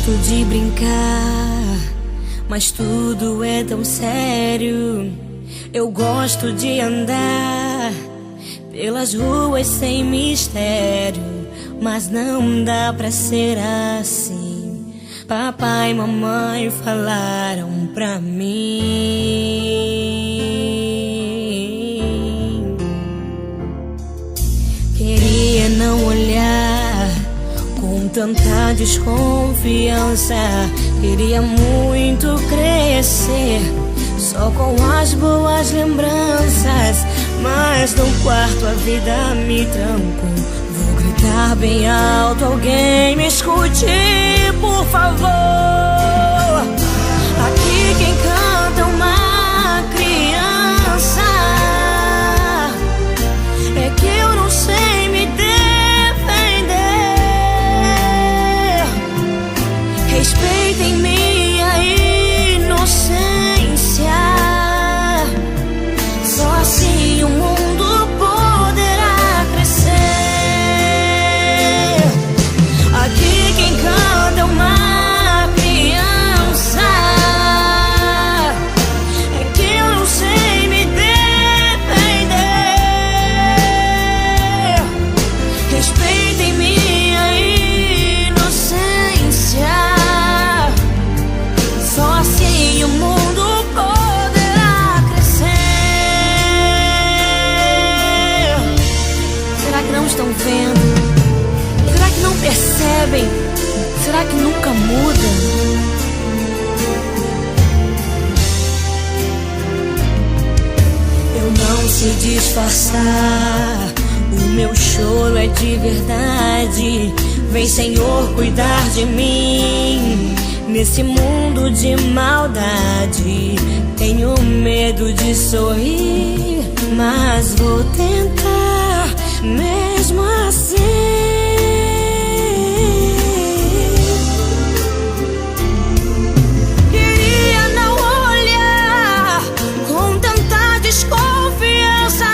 gosto de brincar, mas tudo é tão sério. Eu gosto de andar pelas ruas sem mistério, mas não dá pra ser assim. Papai e mamãe falaram pra mim. Queria não olhar com tanta desconfiança, queria muito crescer só com as boas lembranças, mas no quarto a vida me trancou. Vou gritar bem alto, alguém me escute, por favor. Aqui quem canta é uma criança, é que eu não sei me defender. Respeitem minha inocência, só assim o mundo poderá crescer. Aqui quem canta é uma criança, é que eu não sei me defender. Respeitem minha inocência, só assim o mundo poderá crescer. Será que não estão vendo? Será que não percebem? Será que nunca muda? Eu não sei disfarçar, o meu choro é de verdade. Vem, Senhor, cuidar de mim nesse mundo de maldade. Tenho medo de sorrir, mas vou tentar mesmo assim. Queria não olhar com tanta desconfiança,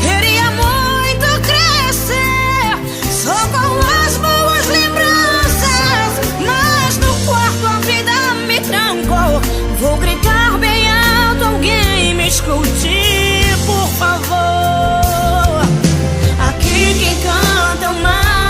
queria muito crescer só com as boas lembranças, mas no quarto a vida me trancou. Vou gritar bem alto, alguém me escute, por favor. Aqui quem canta é uma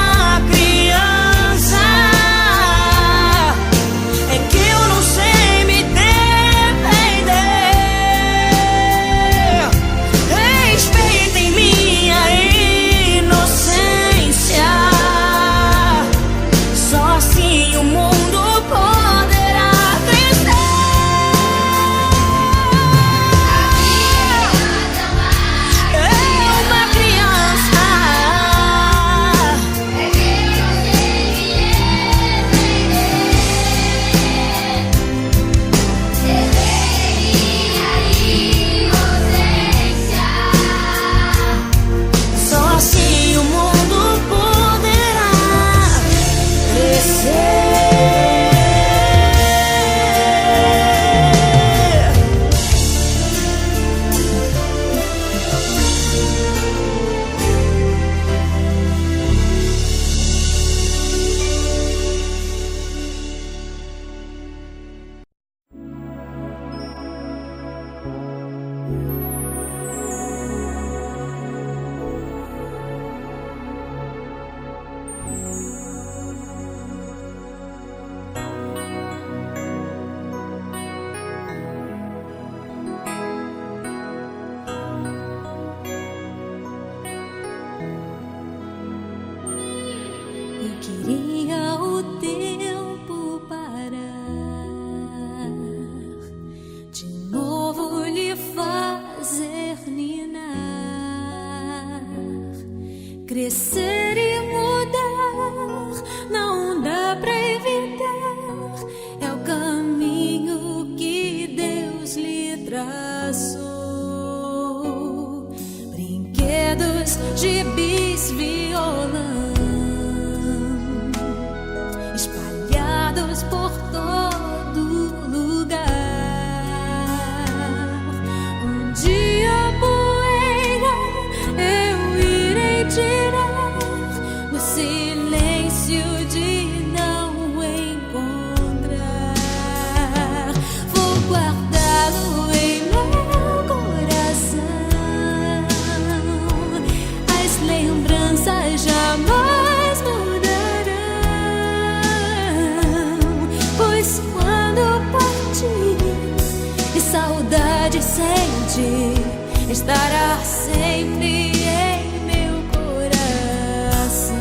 estará sempre em meu coração.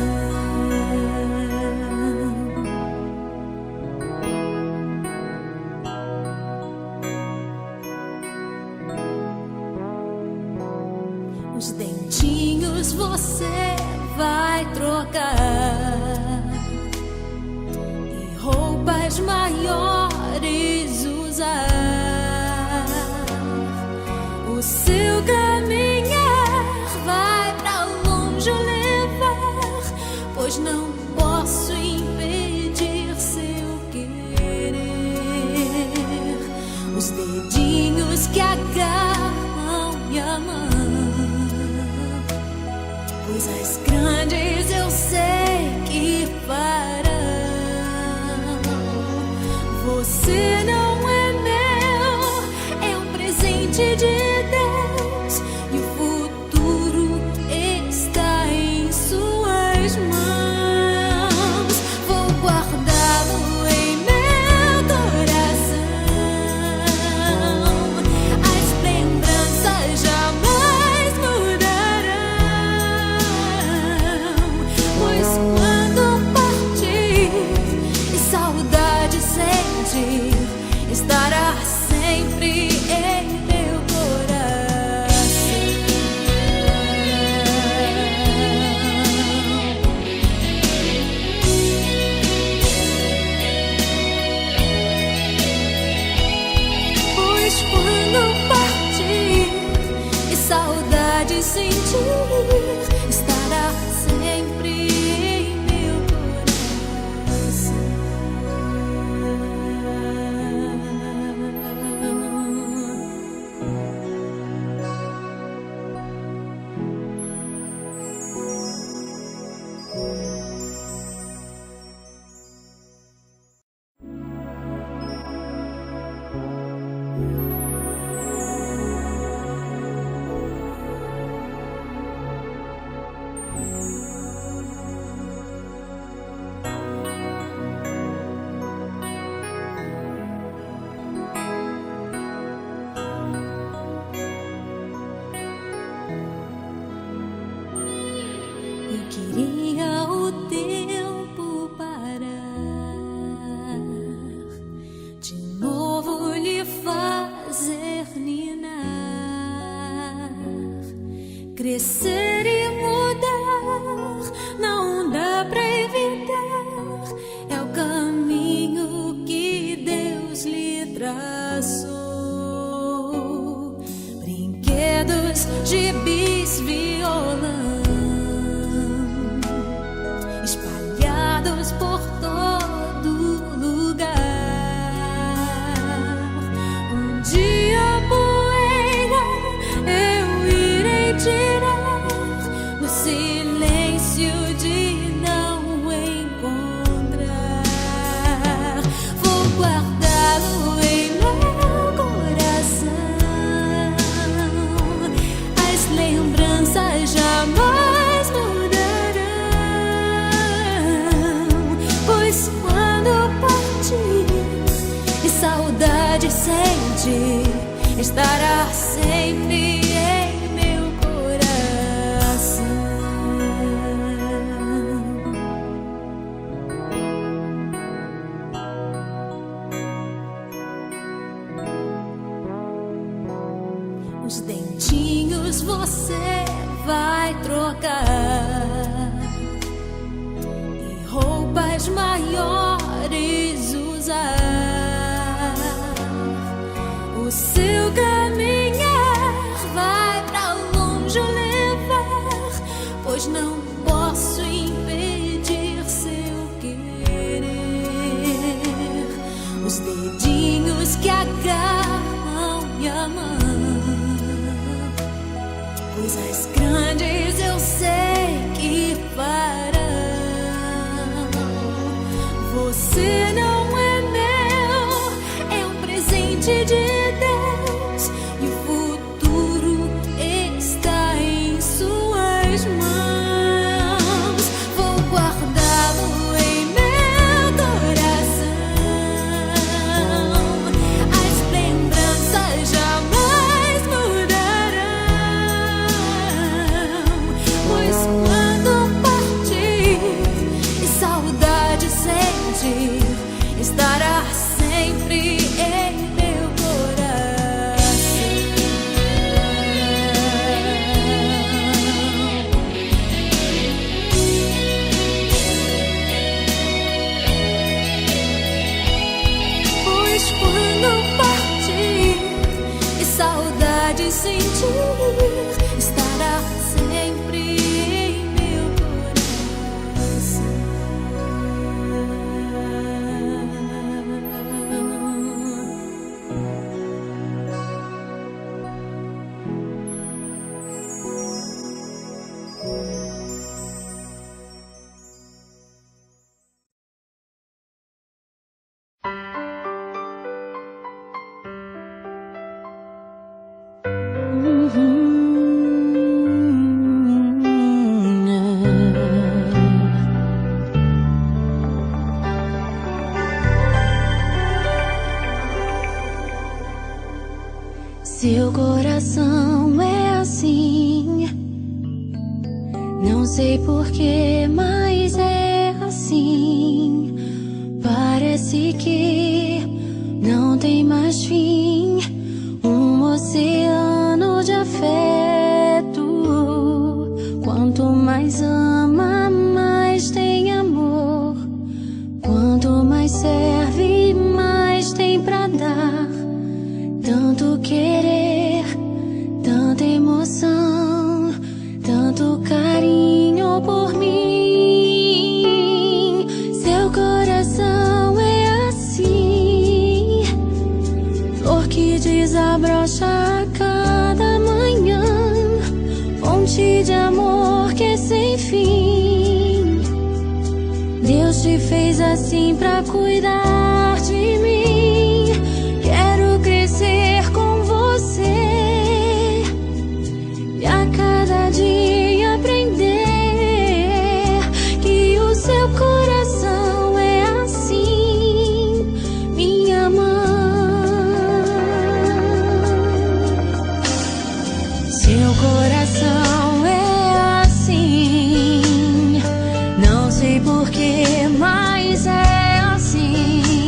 Os dentinhos você vai trocar e roupas maiores usar. O seu caminhar vai pra longe levar, pois não posso impedir seu querer. Os dedinhos que agarram minha mão, coisas grandes eu sei que farão. Você não é meu, é um presente de Deus, e o futuro está em suas mãos. Vou guardá-lo em meu coração. As lembranças jamais mudarão, pois quando partir e saudade sentir, estará sempre em meu coração. Pois quando partir e saudade sentir, estará sempre em meu coração. Eu queria o tempo parar, de novo lhe fazer ninar, crescer e mudar, não dá pra evitar, é o caminho que Deus lhe traçou. Brinquedos, gibis, violão, espalhados por todo lugar. Um dia a poeira eu irei tirar, no silêncio de não encontrar. Vou guardá-lo em meu coração. As lembranças jamais mudarão, pois quando partir e saudade sentir, estará sempre em meu coração. Os dentinhos você vai trocar e roupas maiores usar. O seu caminhar vai pra longe levar, pois não posso impedir seu querer. Os dedinhos que agarram minha mão, coisas grandes eu sei que farão. Você não é meu, é um presente de Deus, e o futuro está em suas mãos. Vou guardá-lo em meu coração. As lembranças jamais mudarão, sempre em meu coração. Pois quando partir e saudade sentir, estará sempre em meu coração. Seu coração é assim, não sei porquê, mas é assim. Parece que não tem mais fim, um oceano de afeto. Quanto mais ama, mais tem amor. Quanto mais serve, mais tem pra dar. Tanto querer, tanta emoção, tanto carinho por mim. Seu coração é assim, flor que desabrocha a cada manhã, fonte de amor que é sem fim. Deus te fez assim pra cuidar de mim. Quero crescer com você e a cada dia aprender que o seu coração é assim, minha mãe. Seu coração é assim, não sei porquê, mas é assim.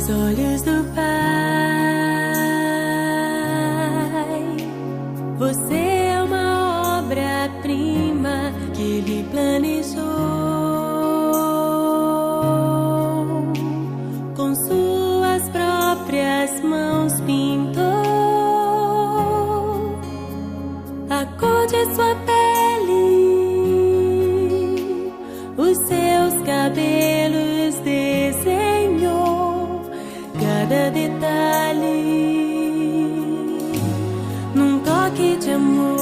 olhos do Pai, você é uma obra-prima que Ele planejou. Com suas próprias mãos pintou a cor de sua pele, os seus cabelos desenhou cada detalhe num toque de amor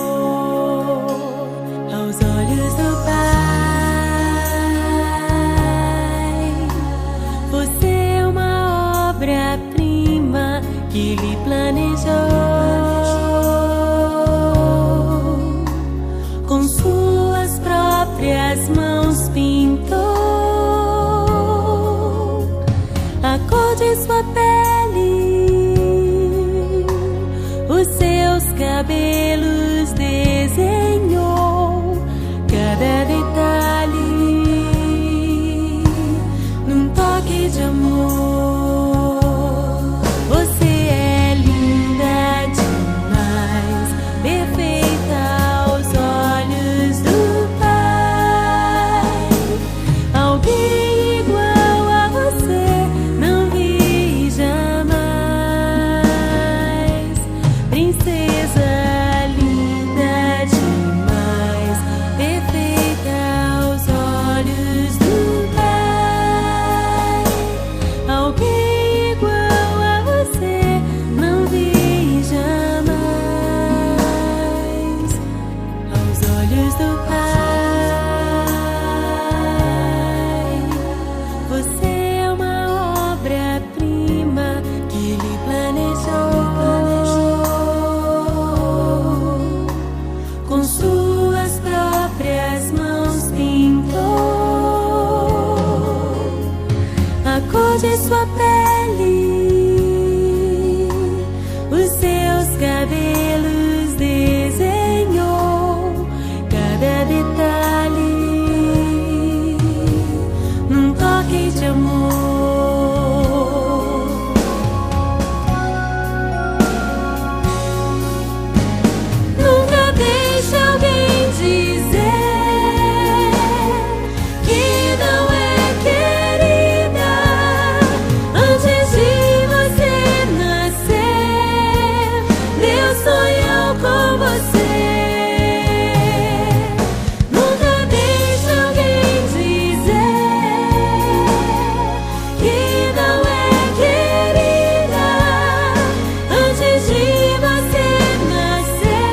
aos olhos do Pai. Você é uma obra-prima que Ele planejou. Com suas próprias mãos pintou a cor de sua pele, os seus cabelos desenhou cada detalhe num toque de amor. Você é linda demais, perfeita aos olhos do Pai. Alguém igual a você não vi jamais. Princesa linda demais, perfeita aos olhos do Pai. Alguém igual a você não vi jamais aos olhos do Pai. Você é uma obra-prima que Ele planejou. Com suas próprias mãos pintou a cor de sua pele, os seus cabelos desenhou cada detalhe num toque de amor. Nunca deixe alguém dizer que não é querida antes de você nascer. Deus sonhou com você. Nunca deixe alguém dizer que não é querida antes de você nascer.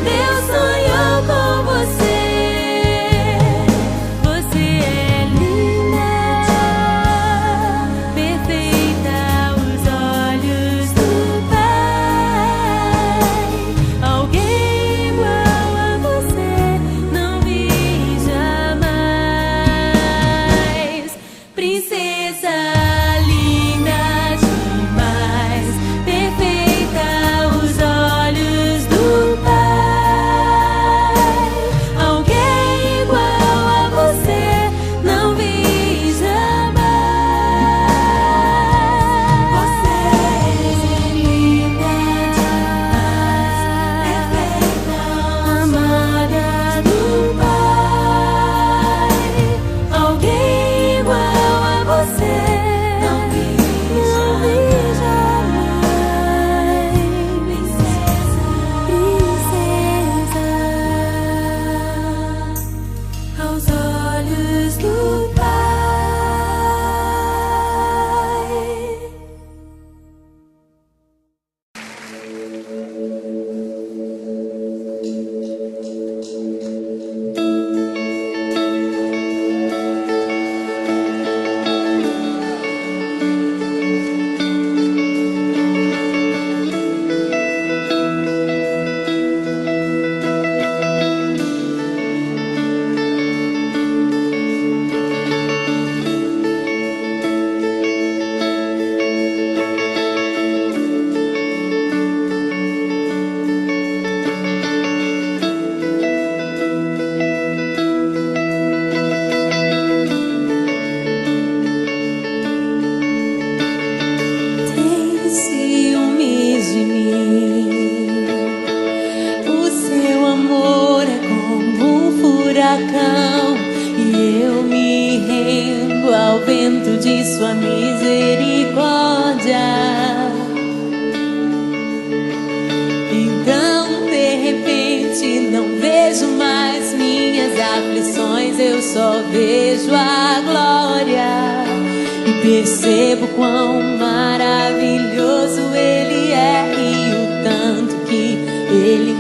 Deus sonhou com você. Você é linda, perfeita aos olhos do Pai. Alguém igual a você não vi jamais. Princesa linda demais, perfeita aos olhos do Pai. Alguém igual a você não vi jamais. Você é linda demais, perfeita, amada do Pai. Alguém igual a você não vi jamais. Princesa aos olhos do Pai. sua misericórdia. Então de repente não vejo mais minhas aflições, eu só vejo a glória e percebo quão maravilhoso Ele é e o tanto que Ele